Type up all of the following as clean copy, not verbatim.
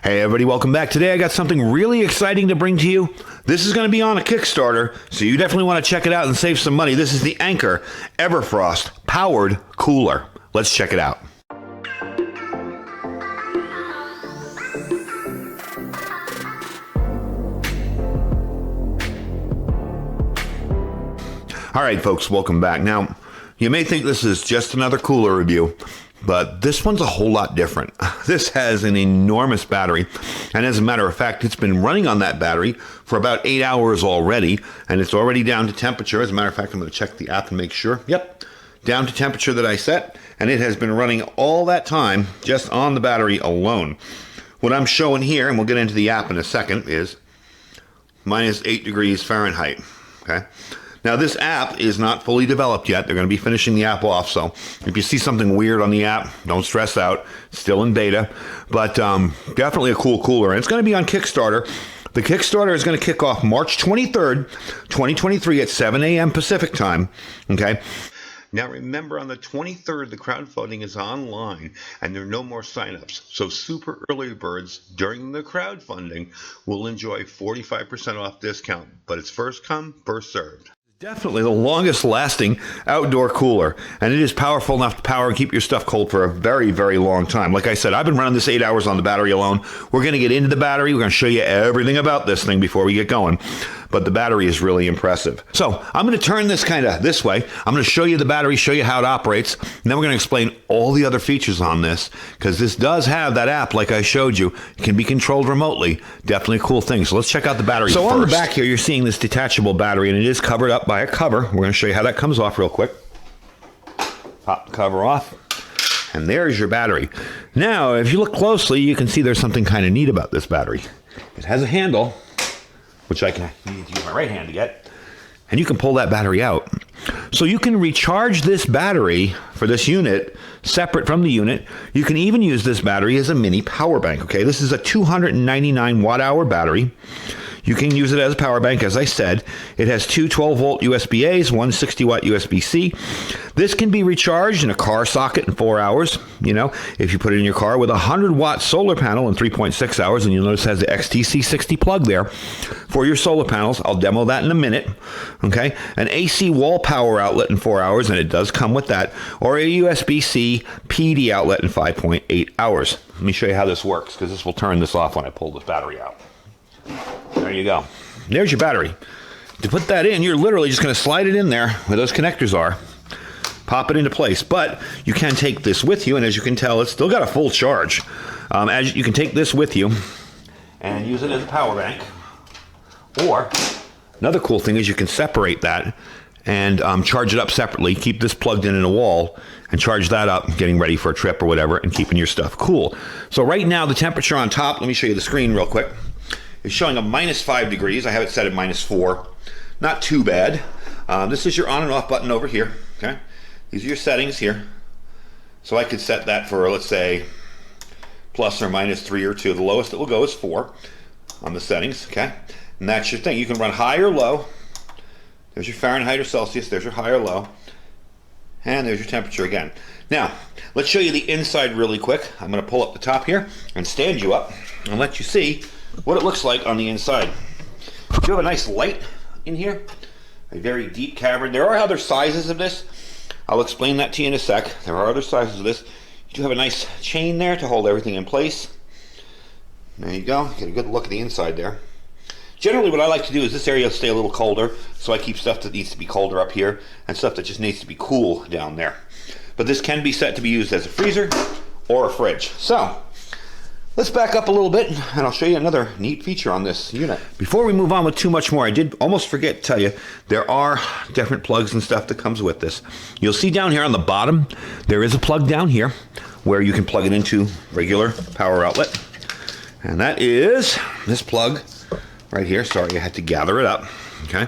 Hey everybody, welcome back. Today I got something really exciting to bring to you. This is going to be on a Kickstarter, so you definitely want to check it out and save some money. This is the Anker Everfrost Powered Cooler. Let's check it out. All right, folks, welcome back. Now, you may think this is just another cooler review, but this one's a whole lot different. This has an enormous battery, and as a matter of fact, it's been running on that battery for about 8 hours already, and it's already down to temperature. As a matter of fact, I'm going to check the app and make sure. Yep, down to temperature that I set, and it has been running all that time just on the battery alone. What I'm showing here, and we'll get into the app in a second, is minus 8 degrees Fahrenheit, okay? Now, this app is not fully developed yet. They're going to be finishing the app off, so if you see something weird on the app, don't stress out. It's still in beta, but definitely a cool cooler. And it's going to be on Kickstarter. The Kickstarter is going to kick off March 23rd, 2023 at 7 a.m. Pacific time, okay? Now, remember, on the 23rd, the crowdfunding is online, and there are no more signups. So super early birds during the crowdfunding will enjoy 45% off discount, but it's first come, first served. Definitely the longest lasting outdoor cooler, and it is powerful enough to power and keep your stuff cold for a very, very long time. Like I said, I've been running this 8 hours on the battery alone. We're going to get into the battery. We're going to show you everything about this thing before we get going, but the battery is really impressive. So I'm going to turn this kind of this way. I'm going to show you the battery, show you how it operates, and then we're going to explain all the other features on this, because this does have that app like I showed you. It can be controlled remotely. Definitely a cool thing. So let's check out the battery first. On the back here, you're seeing this detachable battery, and it is covered up by a cover. We're going to show you how that comes off real quick. Pop the cover off, and there's your battery. Now, if you look closely, you can see there's something kind of neat about this battery. It has a handle, which I can need to use my right hand to get, and you can pull that battery out. So you can recharge this battery for this unit separate from the unit. You can even use this battery as a mini power bank, okay? This is a 299 watt-hour battery. You can use it as a power bank, as I said. It has two 12-volt USB-As, one 60-watt USB-C. This can be recharged in a car socket in 4 hours. You know, if you put it in your car with a 100-watt solar panel in 3.6 hours, and you'll notice it has the XTC60 plug there for your solar panels. I'll demo that in a minute, okay? An AC wall power outlet in 4 hours, and it does come with that, or a USB-C PD outlet in 5.8 hours. Let me show you how this works, because this will turn this off when I pull this battery out. There you go. There's your battery. To put that in, you're literally just going to slide it in there where those connectors are, pop it into place. But you can take this with you, and as you can tell, it's still got a full charge. As you can take this with you and use it as a power bank. Or another cool thing is you can separate that and charge it up separately. Keep this plugged in a wall and charge that up, getting ready for a trip or whatever, and keeping your stuff cool. So right now, the temperature on top, let me show you the screen real quick. It's showing a minus 5 degrees. I have it set at minus 4. Not too bad. This is your on and off button over here. Okay, these are your settings here. So I could set that for, let's say, plus or minus 3 or 2. The lowest it will go is 4 on the settings. Okay, and that's your thing. You can run high or low. There's your Fahrenheit or Celsius. There's your high or low. And there's your temperature again. Now, let's show you the inside really quick. I'm going to pull up the top here and stand you up and let you see what it looks like on the inside. You have a nice light in here, a very deep cavern. There are other sizes of this. I'll explain that to you in a sec. There are other sizes of this. You do have a nice chain there to hold everything in place. There you go. Get a good look at the inside there. Generally, what I like to do is this area will stay a little colder, so I keep stuff that needs to be colder up here and stuff that just needs to be cool down there. But this can be set to be used as a freezer or a fridge. So let's back up a little bit, and I'll show you another neat feature on this unit. Before we move on with too much more, I did almost forget to tell you, there are different plugs and stuff that comes with this. You'll see down here on the bottom, there is a plug down here where you can plug it into regular power outlet. And that is this plug right here. Sorry, I had to gather it up. Okay.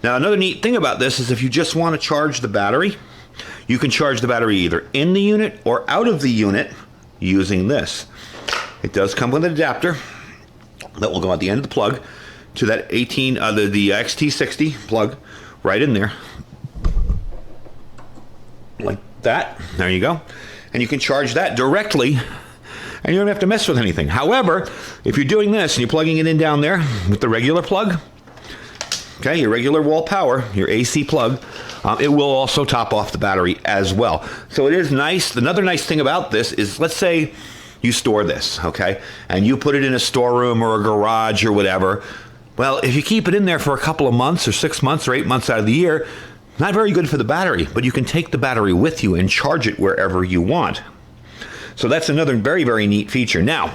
Now, another neat thing about this is if you just want to charge the battery, you can charge the battery either in the unit or out of the unit using this. It does come with an adapter that will go at the end of the plug to that the XT60 plug right in there, like that. There you go. And you can charge that directly and you don't have to mess with anything. However, if you're doing this and you're plugging it in down there with the regular plug, okay, your regular wall power, your AC plug, it will also top off the battery as well. So it is nice. Another nice thing about this is, let's say you store this, okay, and you put it in a storeroom or a garage or whatever. Well, if you keep it in there for a couple of months or 6 months or 8 months out of the year, not very good for the battery, but you can take the battery with you and charge it wherever you want. So that's another very, very neat feature. Now,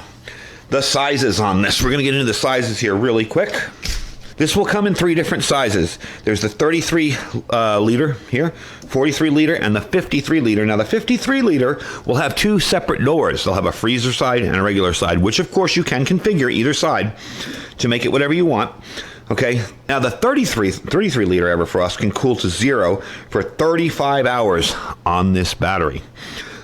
the sizes on this. We're going to get into the sizes here really quick. This will come in 3 different sizes. There's the 33 liter here, 43 liter, and the 53 liter. Now, the 53 liter will have 2 separate doors. They'll have a freezer side and a regular side, which, of course, you can configure either side to make it whatever you want. Okay, now the 33 liter Everfrost can cool to 0 for 35 hours on this battery.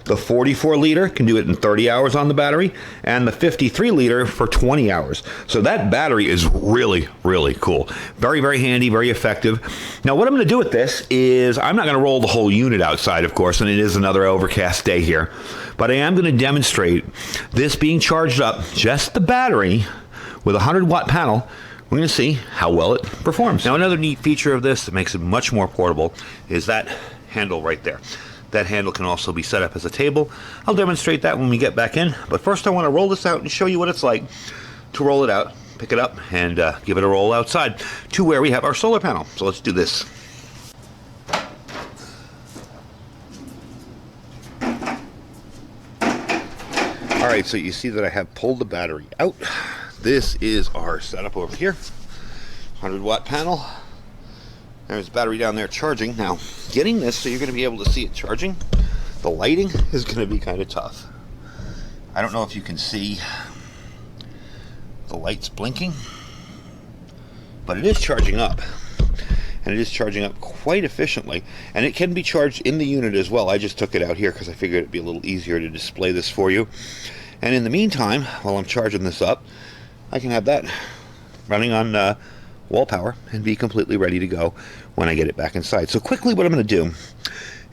The 44 liter can do it in 30 hours on the battery, and the 53 liter for 20 hours. So that battery is really, really cool. Very, very handy, very effective. Now, what I'm going to do with this is I'm not going to roll the whole unit outside, of course, and it is another overcast day here. But I am going to demonstrate this being charged up, just the battery, with a 100-watt panel. We're going to see how well it performs. Now, another neat feature of this that makes it much more portable is that handle right there. That handle can also be set up as a table. I'll demonstrate that when we get back in. But first I want to roll this out and show you what it's like to roll it out, pick it up, and give it a roll outside to where we have our solar panel. So let's do this. All right, so you see that I have pulled the battery out. This is our setup over here. 100-watt panel. There's the battery down there charging. Now, getting this so you're going to be able to see it charging, the lighting is going to be kind of tough. I don't know if you can see the lights blinking, but it is charging up. And it is charging up quite efficiently. And it can be charged in the unit as well. I just took it out here because I figured it'd be a little easier to display this for you. And in the meantime, while I'm charging this up, I can have that running on wall power and be completely ready to go when I get it back inside. So quickly, what I'm going to do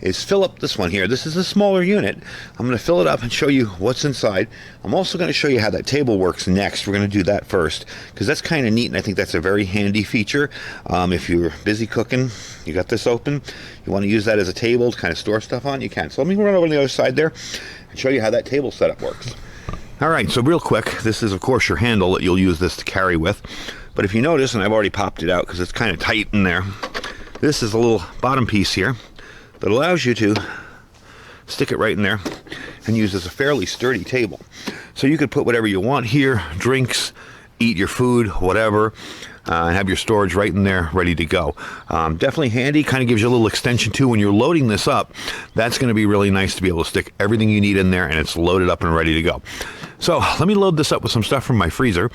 is fill up this one here. This is a smaller unit. I'm going to fill it up and show you what's inside. I'm also going to show you how that table works next. We're going to do that first because that's kind of neat, and I think that's a very handy feature. If you're busy cooking, you got this open, you want to use that as a table to kind of store stuff on, you can. So let me run over to the other side there and show you how that table setup works. All right, so real quick, this is, of course, your handle that you'll use this to carry with. But if you notice, and I've already popped it out because it's kind of tight in there, this is a little bottom piece here that allows you to stick it right in there and use as a fairly sturdy table. So you could put whatever you want here, drinks, eat your food, whatever, and have your storage right in there ready to go. Definitely handy, kind of gives you a little extension too. When you're loading this up, that's going to be really nice to be able to stick everything you need in there and it's loaded up and ready to go. So let me load this up with some stuff from my freezer.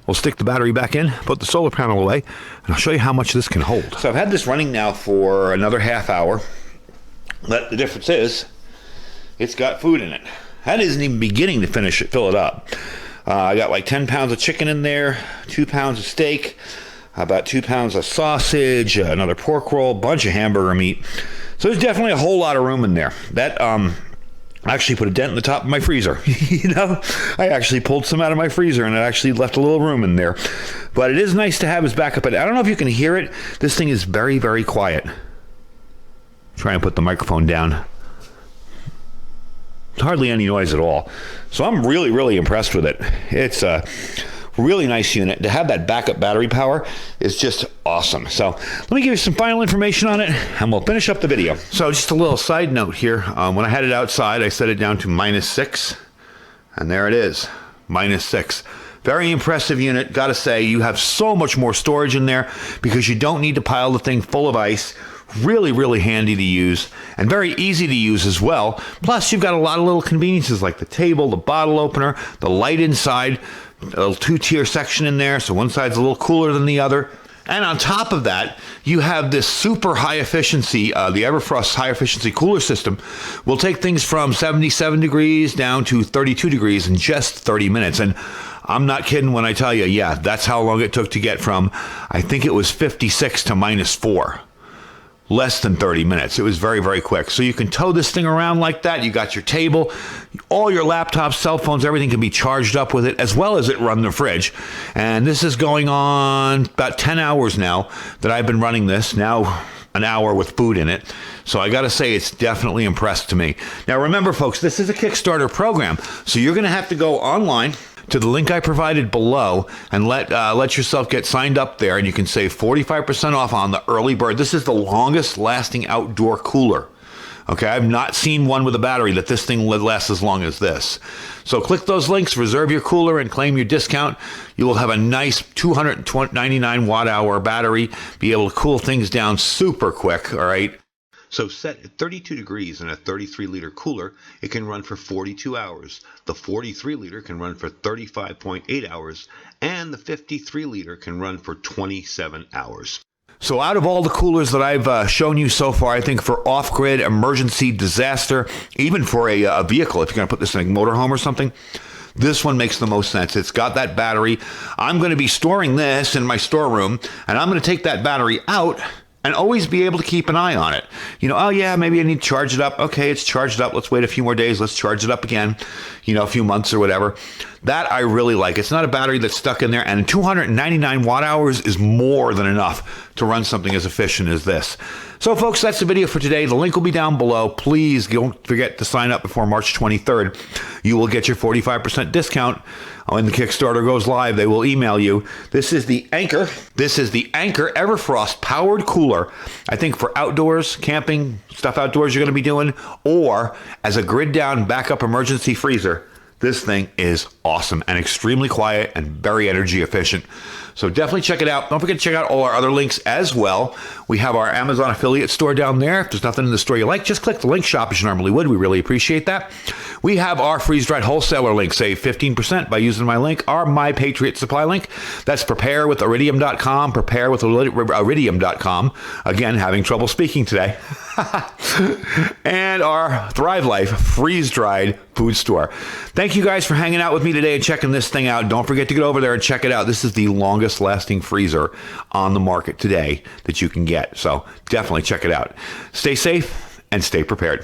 We'll stick the battery back in, put the solar panel away, and I'll show you how much this can hold. So I've had this running now for another half hour. But the difference is, it's got food in it. That isn't even beginning to fill it up. I got like 10 pounds of chicken in there, 2 pounds of steak, about 2 pounds of sausage, another pork roll, bunch of hamburger meat. So there's definitely a whole lot of room in there. That I actually put a dent in the top of my freezer. You know, I actually pulled some out of my freezer and it actually left a little room in there. But it is nice to have as backup. And I don't know if you can hear it. This thing is very, very quiet. Try and put the microphone down. Hardly any noise at all. So I'm really, really impressed with it. It's a really nice unit. To have that backup battery power is just awesome. So let me give you some final information on it and we'll finish up the video. So just a little side note here. When I had it outside, I set it down to -6 and there it is, -6. Very impressive unit. Gotta say, you have so much more storage in there because you don't need to pile the thing full of ice. Really, really handy to use and very easy to use as well. Plus, you've got a lot of little conveniences like the table, the bottle opener, the light inside, a little 2-tier section in there, so one side's a little cooler than the other. And on top of that, you have this super high efficiency, the Everfrost high efficiency cooler system will take things from 77 degrees down to 32 degrees in just 30 minutes. And I'm not kidding when I tell you, yeah, that's how long it took to get from, I think it was 56 to -4. less than 30 minutes. It was very, very quick. So you can tow this thing around like that. You got your table, all your laptops, cell phones, everything can be charged up with it, as well as it run the fridge. And this is going on about 10 hours now that I've been running this. Now an hour with food in it. So I got to say, it's definitely impressed to me. Now, remember, folks, this is a Kickstarter program. So you're going to have to go online to the link I provided below and let yourself get signed up there, and you can save 45% off on the early bird. This is the longest lasting outdoor cooler. Okay, I've not seen one with a battery that this thing lasts as long as this. So click those links, reserve your cooler, and claim your discount. You will have a nice 299 watt hour battery, be able to cool things down super quick, all right? So set at 32 degrees in a 33-liter cooler, it can run for 42 hours. The 43-liter can run for 35.8 hours, and the 53-liter can run for 27 hours. So out of all the coolers that I've shown you so far, I think for off-grid, emergency, disaster, even for a vehicle, if you're going to put this in a motorhome or something, this one makes the most sense. It's got that battery. I'm going to be storing this in my storeroom, and I'm going to take that battery out and always be able to keep an eye on it. You know, oh yeah, maybe I need to charge it up. Okay, it's charged up. Let's wait a few more days. Let's charge it up again, you know, a few months or whatever. That I really like. It's not a battery that's stuck in there, and 299 watt hours is more than enough to run something as efficient as this. So folks, that's the video for today. The link will be down below. Please don't forget to sign up before March 23rd. You will get your 45% discount. When the Kickstarter goes live, they will email you. This is the Anker. This is the Anker Everfrost powered cooler. I think for outdoors, camping, stuff outdoors you're going to be doing, or as a grid down backup emergency freezer. This thing is awesome and extremely quiet and very energy efficient. So definitely check it out. Don't forget to check out all our other links as well. We have our Amazon affiliate store down there. If there's nothing in the store you like, just click the link, shop as you normally would. We really appreciate that. We have our freeze-dried wholesaler link. Save 15% by using my link, our My Patriot Supply link. That's preparewithiridium.com, preparewithiridium.com. Again, having trouble speaking today. And our Thrive Life freeze-dried food store. Thank you guys for hanging out with me today and checking this thing out. Don't forget to get over there and check it out. This is the longest lasting freezer on the market today that you can get. So definitely check it out. Stay safe and stay prepared.